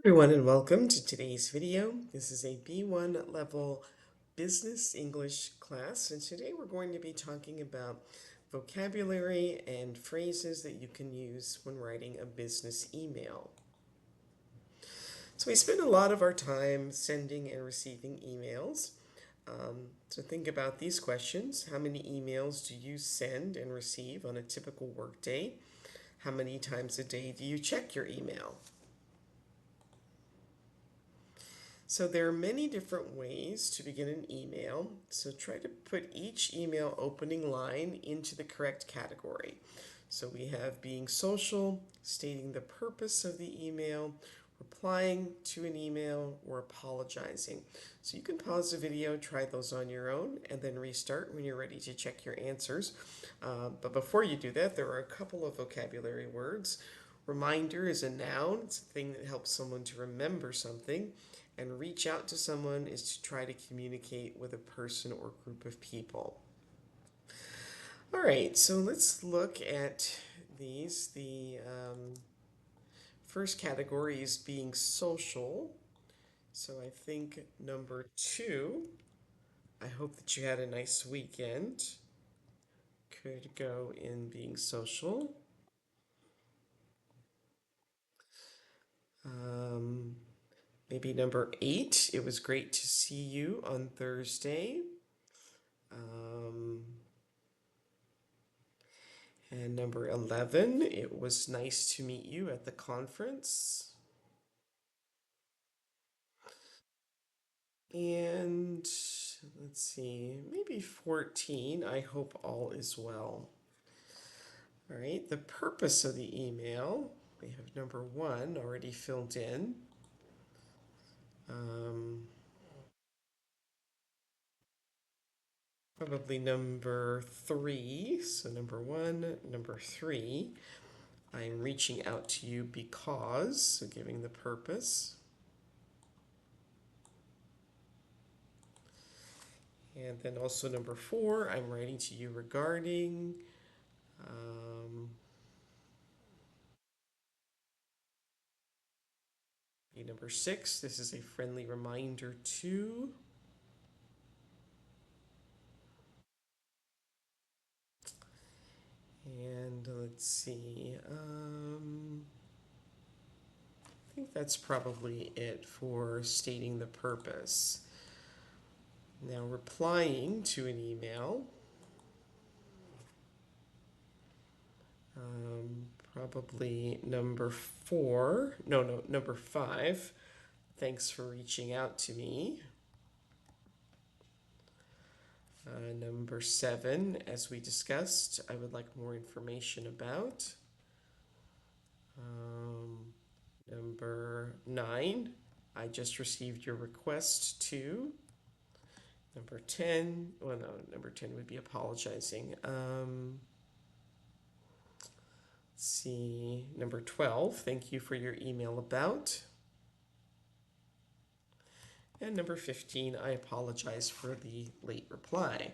Everyone, and welcome to today's video. This is a B1 level business English class, and today we're going to be talking about vocabulary and phrases that you can use when writing a business email. So we spend a lot of our time sending and receiving emails. So think about these questions. How many emails do you send and receive on a typical workday? How many times a day do you check your email? So there are many different ways to begin an email. So try to put each email opening line into the correct category. So we have being social, stating the purpose of the email, replying to an email, or apologizing. So you can pause the video, try those on your own, and then restart when you're ready to check your answers. But before you do that, there are a couple of vocabulary words. Reminder is a noun. It's a thing that helps someone to remember something. And reach out to someone is to try to communicate with a person or group of people. All right, so let's look at these. The first category is being social. So I think number 2, I hope that you had a nice weekend, could go in being social. Um, Maybe number 8, it was great to see you on Thursday. Um, and number 11, it was nice to meet you at the conference. And let's see, maybe 14, I hope all is well. All right, the purpose of the email, we have number 1 already filled in. Probably number 3. So number 1, number 3. I'm reaching out to you because, so giving the purpose. And then also number 4, I'm writing to you regarding. Number 6, this is a friendly reminder to. And let's see, I think that's probably it for stating the purpose. Now, replying to an email. Probably number 4. No, number 5. Thanks for reaching out to me. Number 7, as we discussed, I would like more information about. Number 9, I just received your request to. Number 10, well, no, number 10 would be apologizing. Let's see, number 12, thank you for your email about. And number 15, I apologize for the late reply.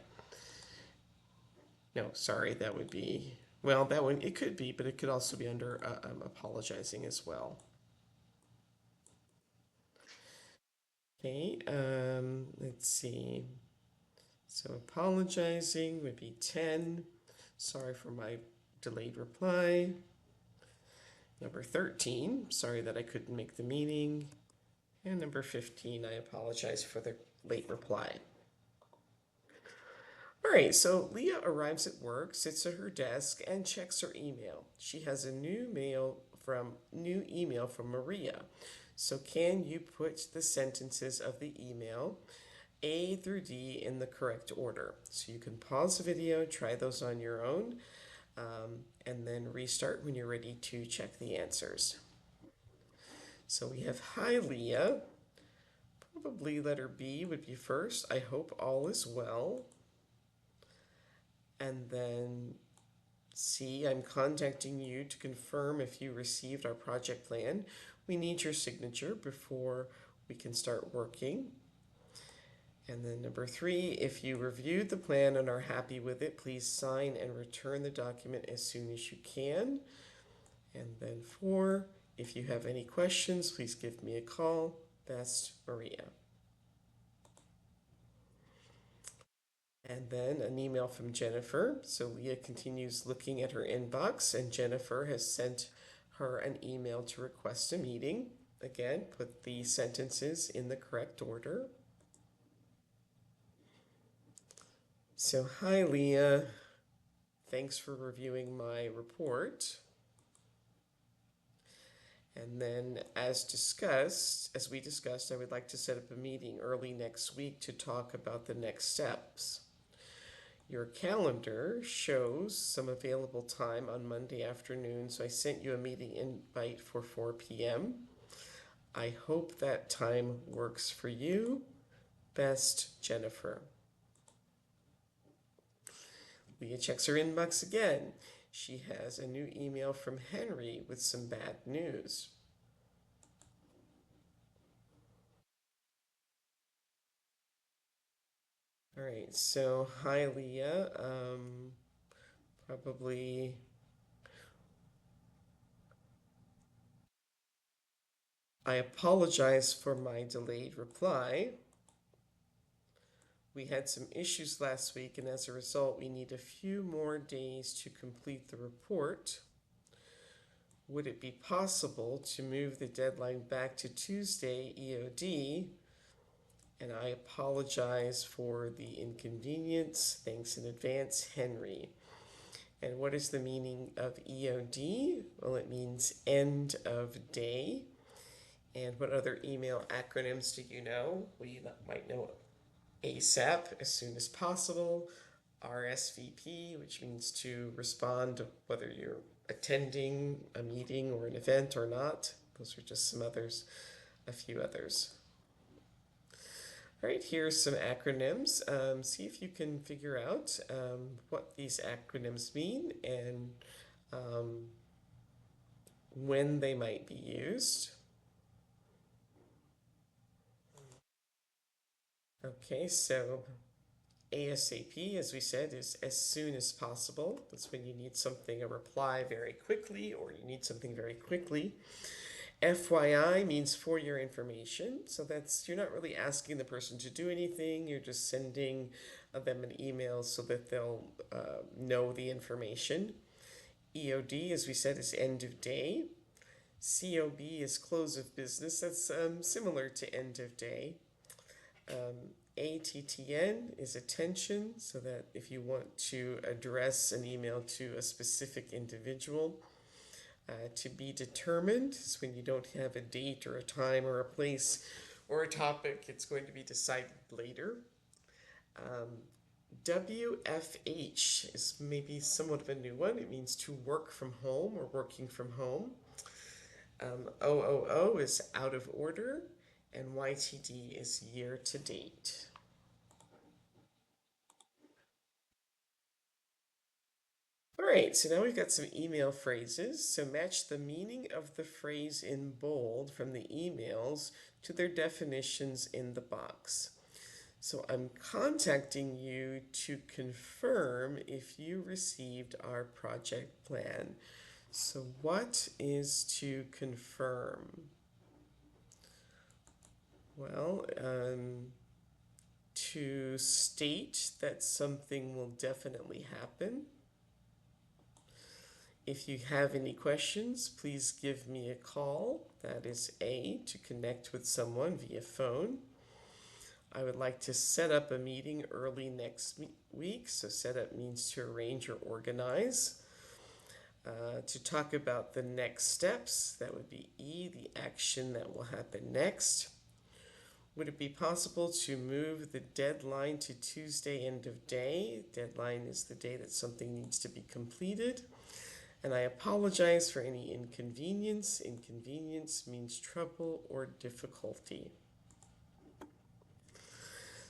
No, sorry, that would be, well, that one, it could be, but it could also be under apologizing as well. Okay, let's see. So apologizing would be 10. Sorry for my delayed reply. Number 13, sorry that I couldn't make the meeting. And number 15, I apologize for the late reply. All right, so Leah arrives at work, sits at her desk, and checks her email. She has a new email from Maria. So can you put the sentences of the email A through D in the correct order? So you can pause the video, try those on your own, and then restart when you're ready to check the answers. So we have, hi Leah. Probably letter B would be first. I hope all is well. And then C, I'm contacting you to confirm if you received our project plan. We need your signature before we can start working. And then number 3, if you reviewed the plan and are happy with it, please sign and return the document as soon as you can. And then 4, If you have any questions, please give me a call. Best, Maria. And then an email from Jennifer. So Leah continues looking at her inbox, and Jennifer has sent her an email to request a meeting. Again, put the sentences in the correct order. So, hi Leah. Thanks for reviewing my report. And then, as we discussed, I would like to set up a meeting early next week to talk about the next steps. Your calendar shows some available time on Monday afternoon, so I sent you a meeting invite for 4 p.m. I hope that time works for you. Best, Jennifer. Leah checks her inbox again. She has a new email from Henry with some bad news. All right, so hi Leah. Probably I apologize for my delayed reply. We had some issues last week, and as a result, we need a few more days to complete the report. Would it be possible to move the deadline back to Tuesday EOD? And I apologize for the inconvenience. Thanks in advance, Henry. And what is the meaning of EOD? Well, it means end of day. And what other email acronyms do you know? We might know ASAP, as soon as possible, RSVP, which means to respond whether you're attending a meeting or an event or not. Those are just some others, a few others. All right, here's some acronyms. See if you can figure out what these acronyms mean and when they might be used. Okay, so ASAP, as we said, is as soon as possible. That's when you need something, a reply very quickly, or you need something very quickly. FYI means for your information. So that's, you're not really asking the person to do anything, you're just sending them an email so that they'll know the information. EOD, as we said, is end of day. COB is close of business. That's similar to end of day. ATTN is attention, so that if you want to address an email to a specific individual. To be determined is when you don't have a date or a time or a place or a topic. It's going to be decided later. WFH is maybe somewhat of a new one. It means to work from home or working from home. OOO is out of order, and YTD is year to date. All right, so now we've got some email phrases. So match the meaning of the phrase in bold from the emails to their definitions in the box. So I'm contacting you to confirm if you received our project plan. So what is to confirm? Well, to state that something will definitely happen. If you have any questions, please give me a call. That is A, to connect with someone via phone. I would like to set up a meeting early next week. So set up means to arrange or organize. To talk about the next steps, that would be E, the action that will happen next. Would it be possible to move the deadline to Tuesday end of day? Deadline is the day that something needs to be completed. And I apologize for any inconvenience. Inconvenience means trouble or difficulty.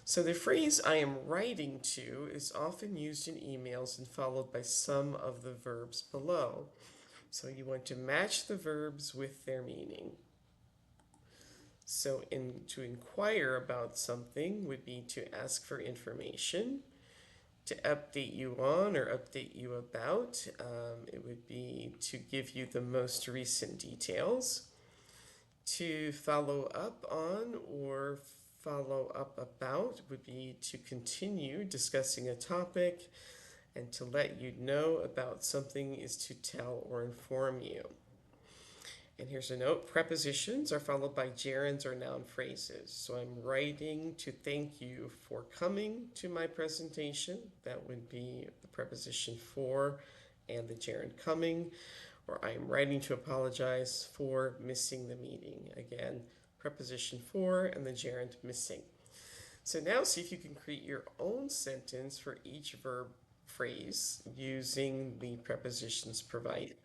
So the phrase I am writing to is often used in emails and followed by some of the verbs below. So you want to match the verbs with their meaning. So to inquire about something would be to ask for information. To update you on or update you about, it would be to give you the most recent details. To follow up on or follow up about would be to continue discussing a topic, and to let you know about something is to tell or inform you. And here's a note: prepositions are followed by gerunds or noun phrases. So I'm writing to thank you for coming to my presentation. That would be the preposition for and the gerund coming. Or I'm writing to apologize for missing the meeting. Again, preposition for and the gerund missing. So now see if you can create your own sentence for each verb phrase using the prepositions provided.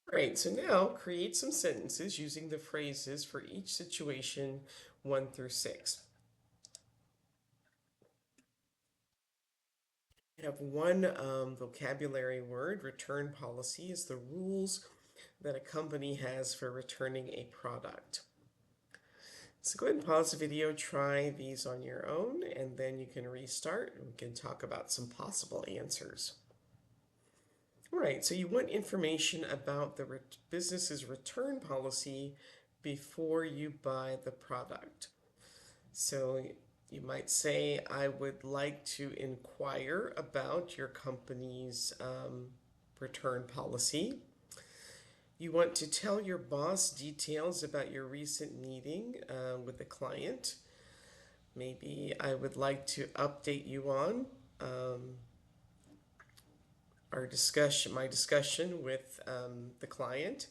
Great, so now create some sentences using the phrases for each situation 1 through 6. You have one vocabulary word. Return policy is the rules that a company has for returning a product. So go ahead and pause the video, try these on your own, and then you can restart and we can talk about some possible answers. All right, so you want information about the business's return policy before you buy the product. So you might say, I would like to inquire about your company's return policy. You want to tell your boss details about your recent meeting with the client. Maybe I would like to update you on my discussion with the client.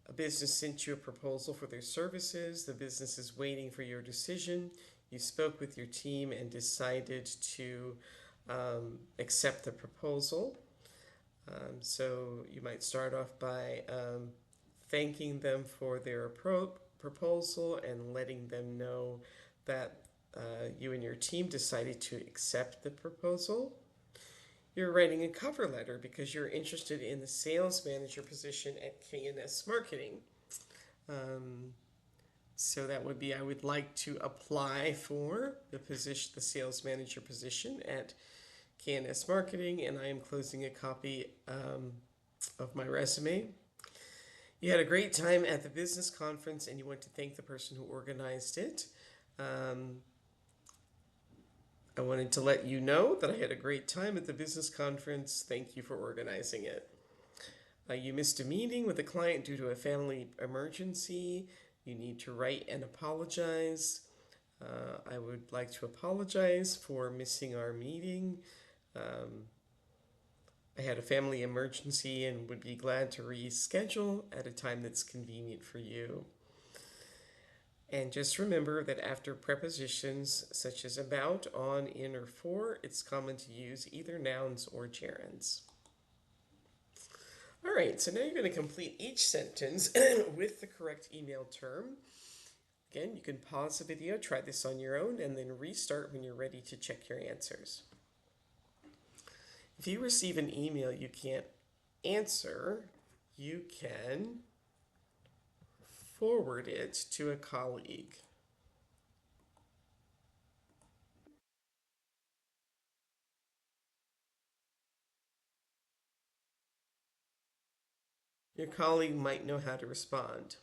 A business sent you a proposal for their services. The business is waiting for your decision. You spoke with your team and decided to accept the proposal. So you might start off by thanking them for their proposal and letting them know that you and your team decided to accept the proposal. You're writing a cover letter because you're interested in the sales manager position at K&S Marketing. So that would be, I would like to apply for the sales manager position at K&S Marketing, and I am closing a copy of my resume. You had a great time at the business conference and you want to thank the person who organized it. I wanted to let you know that I had a great time at the business conference. Thank you for organizing it. You missed a meeting with a client due to a family emergency. You need to write and apologize. I would like to apologize for missing our meeting. I had a family emergency and would be glad to reschedule at a time that's convenient for you. And just remember that after prepositions such as about, on, in, or for, it's common to use either nouns or gerunds. All right, so now you're going to complete each sentence with the correct email term. Again, you can pause the video, try this on your own, and then restart when you're ready to check your answers. If you receive an email you can't answer, you can forward it to a colleague. Your colleague might know how to respond.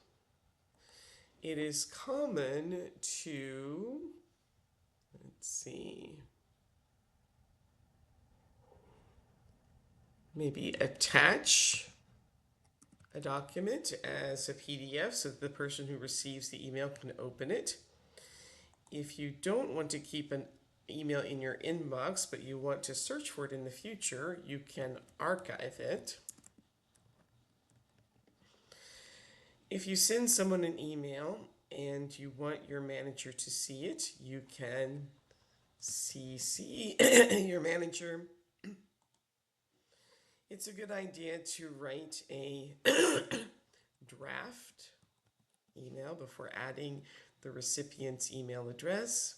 It is common to, let's see, maybe attach a document as a PDF so that the person who receives the email can open it. If you don't want to keep an email in your inbox but you want to search for it in the future, you can archive it. If you send someone an email and you want your manager to see it, you can CC your manager. It's a good idea to write a draft email before adding the recipient's email address.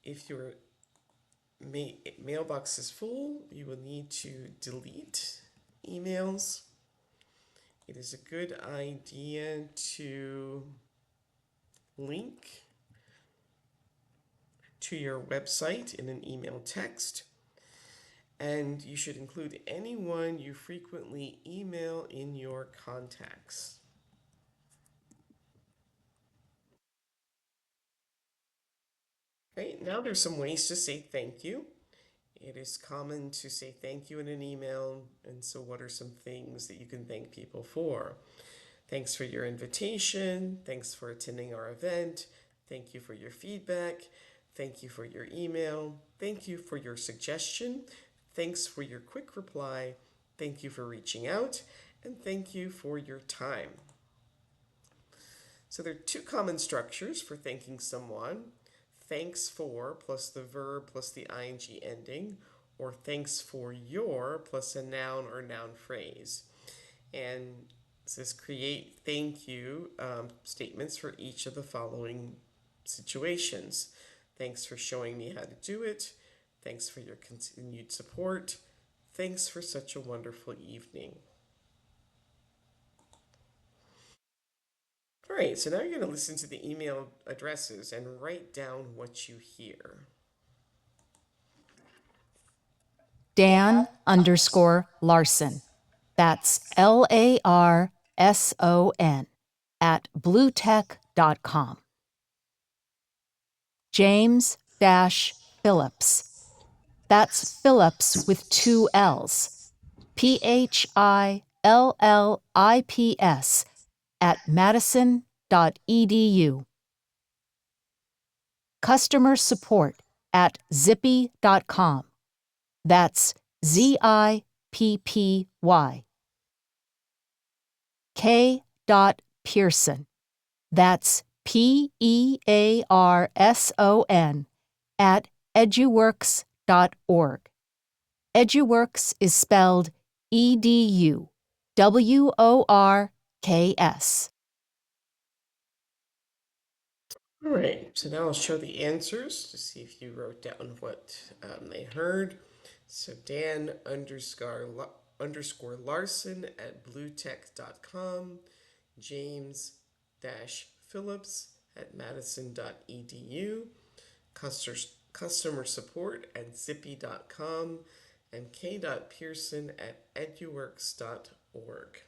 If your mailbox is full, you will need to delete emails. It is a good idea to link to your website in an email text. And you should include anyone you frequently email in your contacts. Right, now there's some ways to say thank you. It is common to say thank you in an email, and so what are some things that you can thank people for? Thanks for your invitation. Thanks for attending our event. Thank you for your feedback. Thank you for your email. Thank you for your suggestion. Thanks for your quick reply. Thank you for reaching out. And thank you for your time. So there are two common structures for thanking someone. Thanks for plus the verb plus the ing ending, or thanks for your plus a noun or noun phrase. And this create thank you statements for each of the following situations. Thanks for showing me how to do it. Thanks for your continued support. Thanks for such a wonderful evening. All right, so now you're going to listen to the email addresses and write down what you hear. Dan_Larson. That's LARSON at bluetech.com. James-Phillips. That's Phillips with 2 L's. PHILLIPS at madison.edu. Customer support at zippy.com. That's ZIPPY. K. Pearson. That's PEARSON at eduworks.org. EduWorks is spelled EDUWORKS. All right, so now I'll show the answers to see if you wrote down what they heard. So Dan_Larson at bluetech.com, James-Phillips at madison.edu, customer support at zippy.com, and K. Pearson at eduworks.org.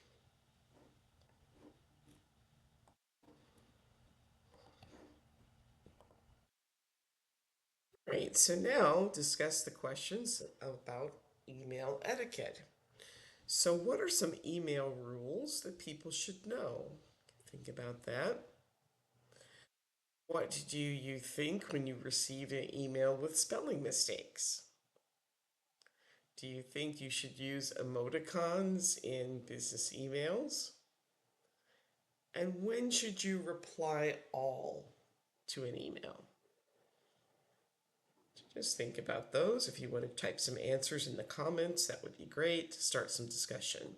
Right, so now discuss the questions about email etiquette. So, what are some email rules that people should know? Think about that. What do you think when you receive an email with spelling mistakes? Do you think you should use emoticons in business emails? And when should you reply all to an email? Just think about those. If you want to type some answers in the comments, that would be great to start some discussion.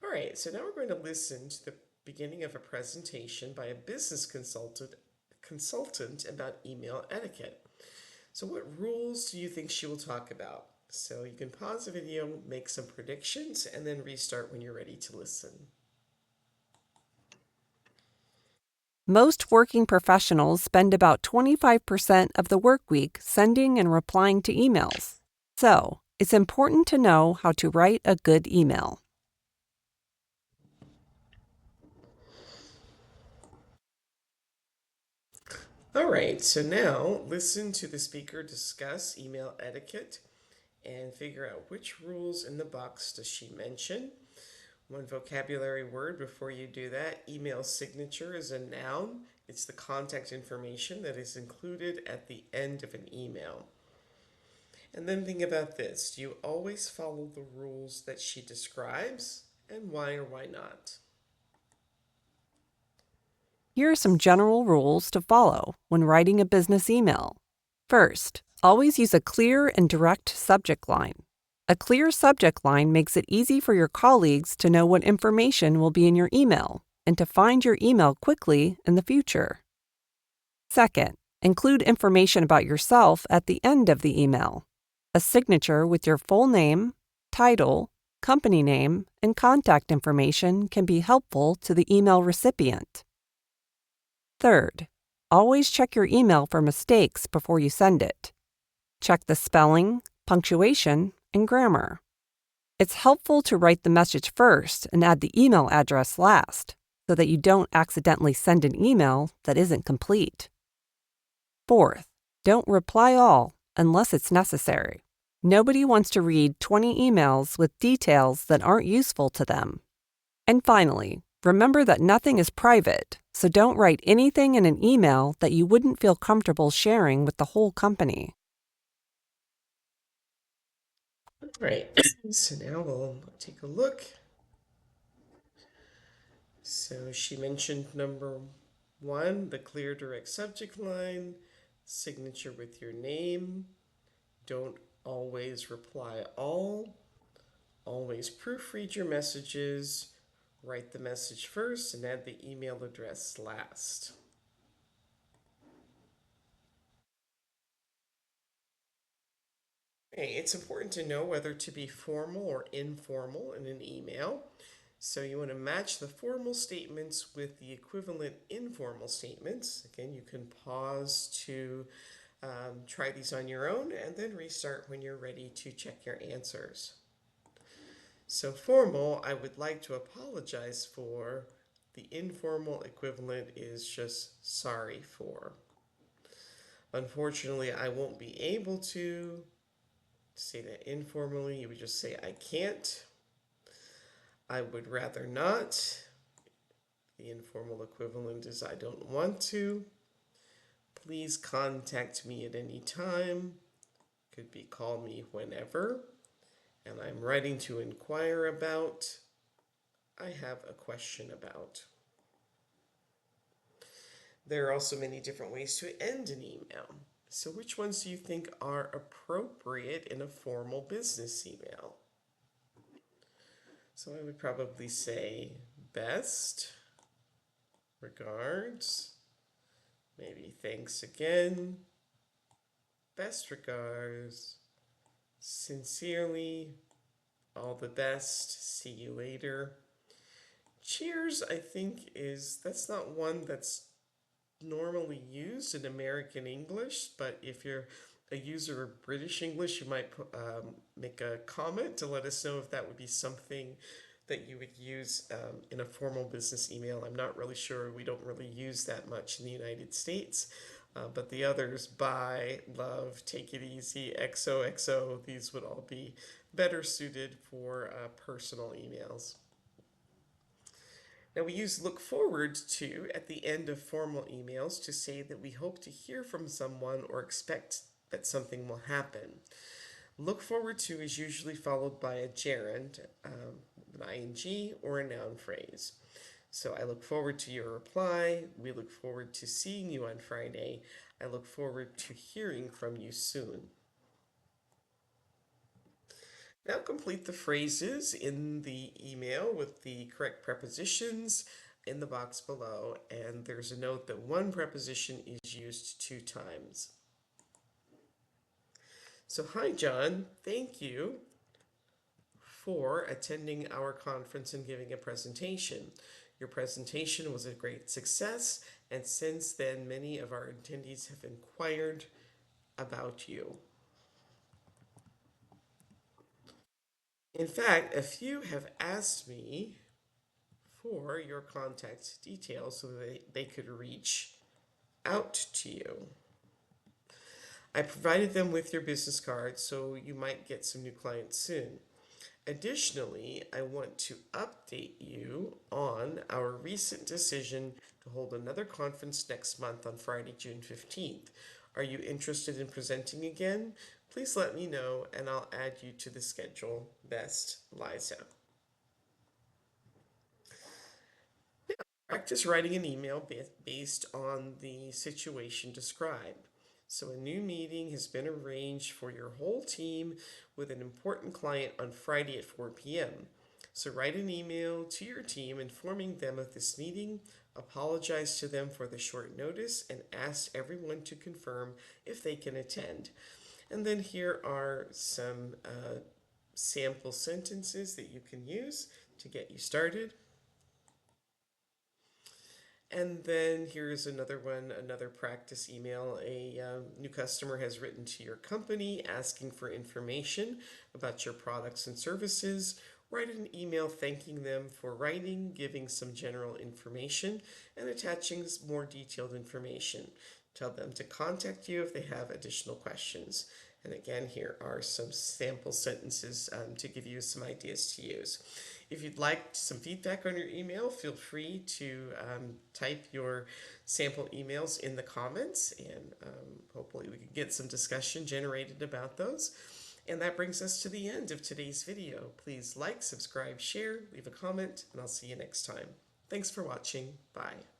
All right, so now we're going to listen to the beginning of a presentation by a business consultant about email etiquette. So what rules do you think she will talk about? So you can pause the video, make some predictions, and then restart when you're ready to listen. Most working professionals spend about 25% of the work week sending and replying to emails. So, it's important to know how to write a good email. All right, so now listen to the speaker discuss email etiquette and figure out which rules in the box does she mention. One vocabulary word before you do that. Email signature is a noun. It's the contact information that is included at the end of an email. And then think about this. Do you always follow the rules that she describes? And why or why not? Here are some general rules to follow when writing a business email. First, always use a clear and direct subject line. A clear subject line makes it easy for your colleagues to know what information will be in your email and to find your email quickly in the future. Second, include information about yourself at the end of the email. A signature with your full name, title, company name, and contact information can be helpful to the email recipient. Third, always check your email for mistakes before you send it. Check the spelling, punctuation, and grammar. It's helpful to write the message first and add the email address last, so that you don't accidentally send an email that isn't complete. Fourth, don't reply all unless it's necessary. Nobody wants to read 20 emails with details that aren't useful to them. And finally, remember that nothing is private, so don't write anything in an email that you wouldn't feel comfortable sharing with the whole company. Right. So now we'll take a look. So she mentioned number one, the clear direct subject line, signature with your name, don't always reply all, always proofread your messages, write the message first, and add the email address last. Okay, it's important to know whether to be formal or informal in an email. So you want to match the formal statements with the equivalent informal statements. Again, you can pause to try these on your own and then restart when you're ready to check your answers. So formal, I would like to apologize for. The informal equivalent is just sorry for. Unfortunately, I won't be able to say that informally. You would just say, I can't. I would rather not. The informal equivalent is, I don't want to. Please contact me at any time. Could be call me whenever. And I'm writing to inquire about. I have a question about. There are also many different ways to end an email. So which ones do you think are appropriate in a formal business email? So I would probably say best regards, maybe thanks again, best regards, sincerely, all the best, see you later. Cheers, I think, that's not one that's normally used in American English, but if you're a user of British English, you might make a comment to let us know if that would be something that you would use in a formal business email. I'm not really sure. We don't really use that much in the United States. But the others, bye, love, take it easy, XOXO, these would all be better suited for personal emails. Now we use look forward to at the end of formal emails to say that we hope to hear from someone or expect that something will happen. Look forward to is usually followed by a gerund, an ing, or a noun phrase. So I look forward to your reply. We look forward to seeing you on Friday. I look forward to hearing from you soon. Now complete the phrases in the email with the correct prepositions in the box below, and there's a note that one preposition is used 2 times. So, hi John, thank you for attending our conference and giving a presentation. Your presentation was a great success, and since then, many of our attendees have inquired about you. In fact, a few have asked me for your contact details so that they could reach out to you. I provided them with your business card, so you might get some new clients soon. Additionally, I want to update you on our recent decision to hold another conference next month on Friday, June 15th. Are you interested in presenting again? Please let me know and I'll add you to the schedule. Best, Liza. Practice writing an email based on the situation described. So, a new meeting has been arranged for your whole team with an important client on Friday at 4 p.m. So, write an email to your team informing them of this meeting, apologize to them for the short notice, and ask everyone to confirm if they can attend. And then here are some sample sentences that you can use to get you started. And then here's another one, another practice email. A new customer has written to your company asking for information about your products and services. Write an email thanking them for writing, giving some general information, and attaching more detailed information. Tell them to contact you if they have additional questions. And again, here are some sample sentences to give you some ideas to use. If you'd like some feedback on your email, feel free to type your sample emails in the comments, and hopefully we can get some discussion generated about those. And that brings us to the end of today's video. Please like, subscribe, share, leave a comment, and I'll see you next time. Thanks for watching. Bye.